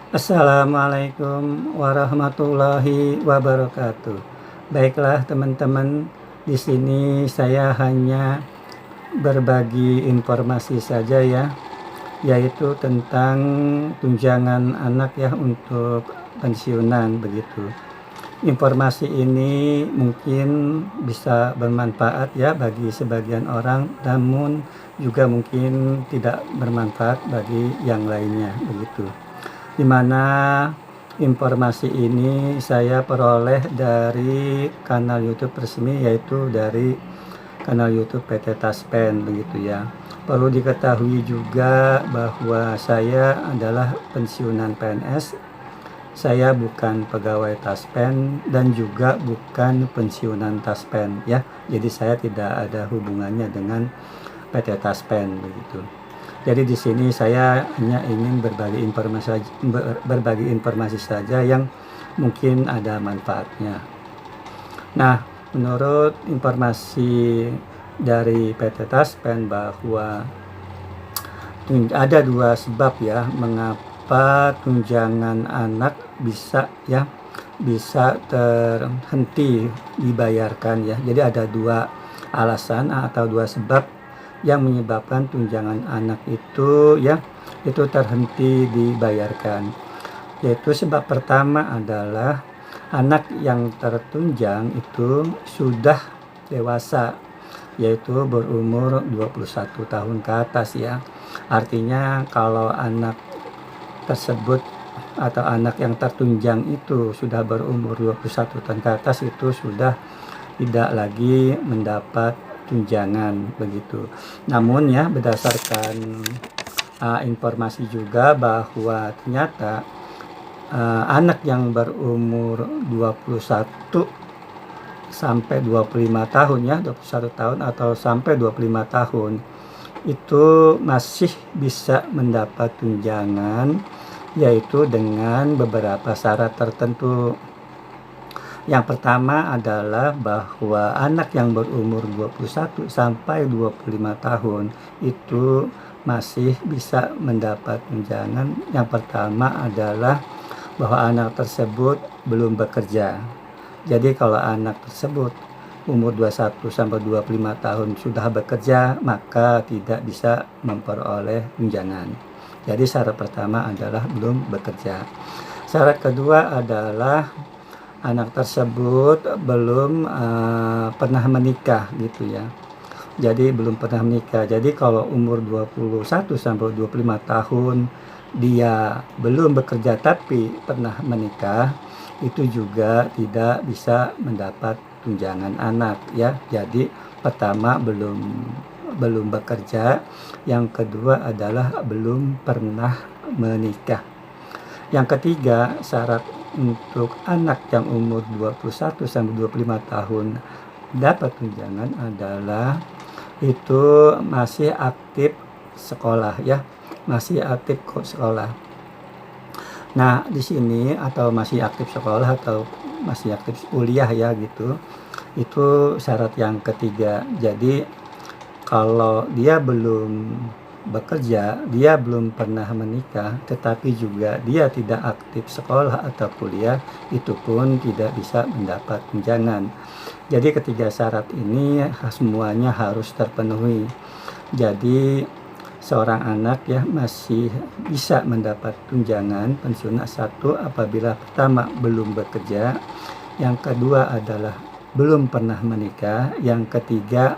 Assalamualaikum warahmatullahi wabarakatuh. Baiklah teman-teman, di sini saya hanya berbagi informasi saja ya, yaitu tentang tunjangan anak ya untuk pensiunan begitu. Informasi ini mungkin bisa bermanfaat ya bagi sebagian orang, namun juga mungkin tidak bermanfaat bagi yang lainnya begitu. Di mana informasi ini saya peroleh dari kanal YouTube resmi, yaitu dari kanal YouTube PT Taspen begitu ya. Perlu diketahui juga bahwa saya adalah pensiunan PNS. Saya bukan pegawai Taspen dan juga bukan pensiunan Taspen ya. Jadi saya tidak ada hubungannya dengan PT Taspen begitu. Jadi di sini saya hanya ingin berbagi informasi saja yang mungkin ada manfaatnya. Nah, menurut informasi dari PT Taspen bahwa ada dua sebab ya mengapa tunjangan anak bisa terhenti dibayarkan ya. Jadi ada dua alasan atau dua sebab yang menyebabkan tunjangan anak itu terhenti dibayarkan. Yaitu sebab pertama adalah anak yang tertunjang itu sudah dewasa, yaitu berumur 21 tahun ke atas ya. Artinya kalau anak tersebut atau anak yang tertunjang itu sudah berumur 21 tahun ke atas, itu sudah tidak lagi mendapat tunjangan begitu. Namun ya berdasarkan informasi juga bahwa ternyata anak yang berumur 21 sampai 25 tahun ya, 21 tahun atau sampai 25 tahun itu masih bisa mendapat tunjangan, yaitu dengan beberapa syarat tertentu. Yang pertama adalah bahwa anak yang berumur 21 sampai 25 tahun itu masih bisa mendapat tunjangan. Yang pertama adalah bahwa anak tersebut belum bekerja. Jadi kalau anak tersebut umur 21 sampai 25 tahun sudah bekerja, maka tidak bisa memperoleh tunjangan. Jadi syarat pertama adalah belum bekerja. Syarat kedua adalah anak tersebut belum pernah menikah gitu ya. Jadi belum pernah menikah. Jadi kalau umur 21 sampai 25 tahun dia belum bekerja tapi pernah menikah, itu juga tidak bisa mendapat tunjangan anak ya. Jadi pertama belum bekerja, yang kedua adalah belum pernah menikah. Yang ketiga, syarat untuk anak yang umur 21 sampai 25 tahun dapat tunjangan adalah itu masih aktif sekolah ya, masih aktif sekolah. Nah, di sini atau masih aktif sekolah atau masih aktif kuliah ya gitu. Itu syarat yang ketiga. Jadi kalau dia belum bekerja, dia belum pernah menikah, tetapi juga dia tidak aktif sekolah atau kuliah, itu pun tidak bisa mendapat tunjangan. Jadi ketiga syarat ini semuanya harus terpenuhi. Jadi seorang anak ya masih bisa mendapat tunjangan pensiun satu apabila pertama belum bekerja, yang kedua adalah belum pernah menikah, yang ketiga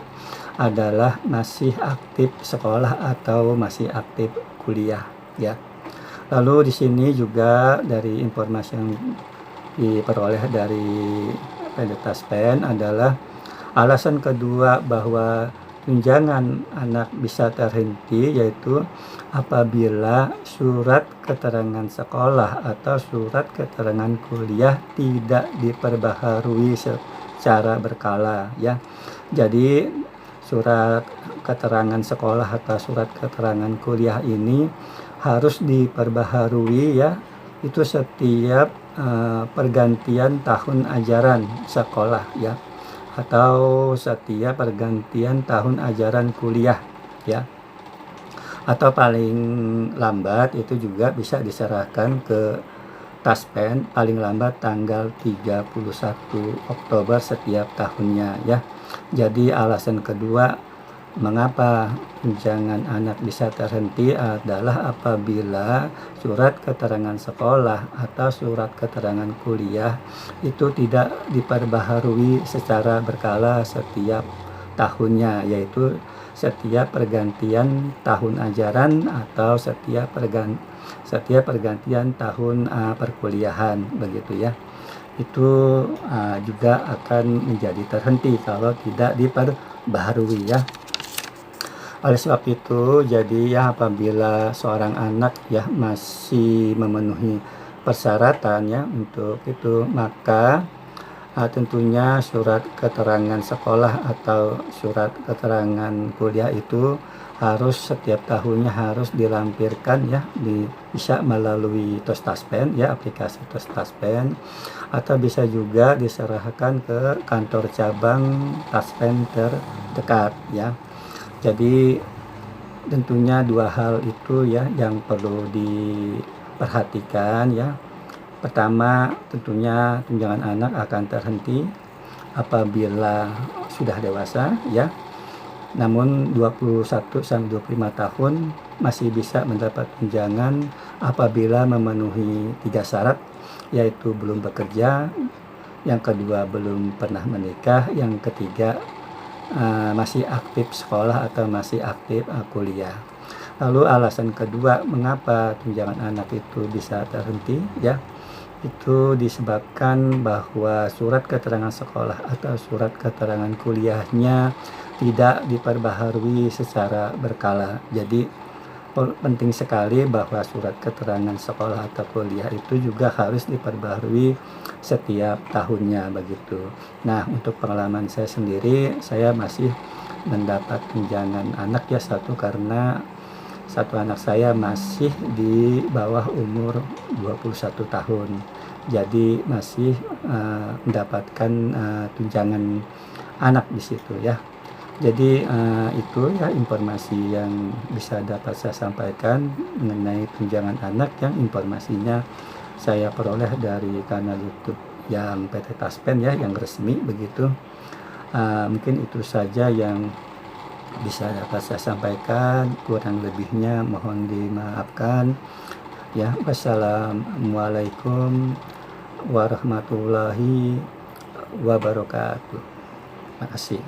adalah masih aktif sekolah atau masih aktif kuliah ya. Lalu di sini juga dari informasi yang diperoleh dari Taspen adalah alasan kedua bahwa tunjangan anak bisa terhenti, yaitu apabila surat keterangan sekolah atau surat keterangan kuliah tidak diperbaharui secara berkala ya. Jadi surat keterangan sekolah atau surat keterangan kuliah ini harus diperbaharui ya, itu setiap pergantian tahun ajaran sekolah ya, atau setiap pergantian tahun ajaran kuliah ya. atau paling lambat itu juga bisa diserahkan ke Taspen paling lambat tanggal 31 Oktober setiap tahunnya ya. Jadi alasan kedua mengapa tunjangan anak bisa terhenti adalah apabila surat keterangan sekolah atau surat keterangan kuliah itu tidak diperbaharui secara berkala setiap tahunnya, yaitu setiap pergantian tahun ajaran atau setiap pergantian tahun perkuliahan begitu ya. Itu juga akan menjadi terhenti kalau tidak diperbaharui ya. Oleh sebab itu, jadi ya apabila seorang anak ya masih memenuhi persyaratan ya untuk itu, maka tentunya surat keterangan sekolah atau surat keterangan kuliah itu harus setiap tahunnya harus dilampirkan ya, bisa melalui Tostaspen ya, aplikasi Tostaspen, atau bisa juga diserahkan ke kantor cabang Taspen terdekat ya. Jadi tentunya dua hal itu ya yang perlu diperhatikan ya. Pertama, tentunya tunjangan anak akan terhenti apabila sudah dewasa ya. Namun 21 sampai 25 tahun masih bisa mendapat tunjangan apabila memenuhi 3 syarat, yaitu belum bekerja, yang kedua belum pernah menikah, yang ketiga masih aktif sekolah atau masih aktif kuliah. Lalu alasan kedua mengapa tunjangan anak itu bisa terhenti ya, itu disebabkan bahwa surat keterangan sekolah atau surat keterangan kuliahnya tidak diperbaharui secara berkala. Jadi penting sekali bahwa surat keterangan sekolah atau kuliah itu juga harus diperbaharui setiap tahunnya begitu. Nah, untuk pengalaman saya sendiri, saya masih mendapat tunjangan anak ya, karena satu anak saya masih di bawah umur 21 tahun. Jadi masih mendapatkan tunjangan anak di situ ya. Jadi itu ya informasi yang bisa dapat saya sampaikan mengenai tunjangan anak yang informasinya saya peroleh dari kanal YouTube yang PT Taspen ya, yang resmi begitu. Mungkin itu saja yang bisa dapat saya sampaikan, kurang lebihnya mohon dimaafkan ya. Wassalamualaikum warahmatullahi wabarakatuh. Terima kasih.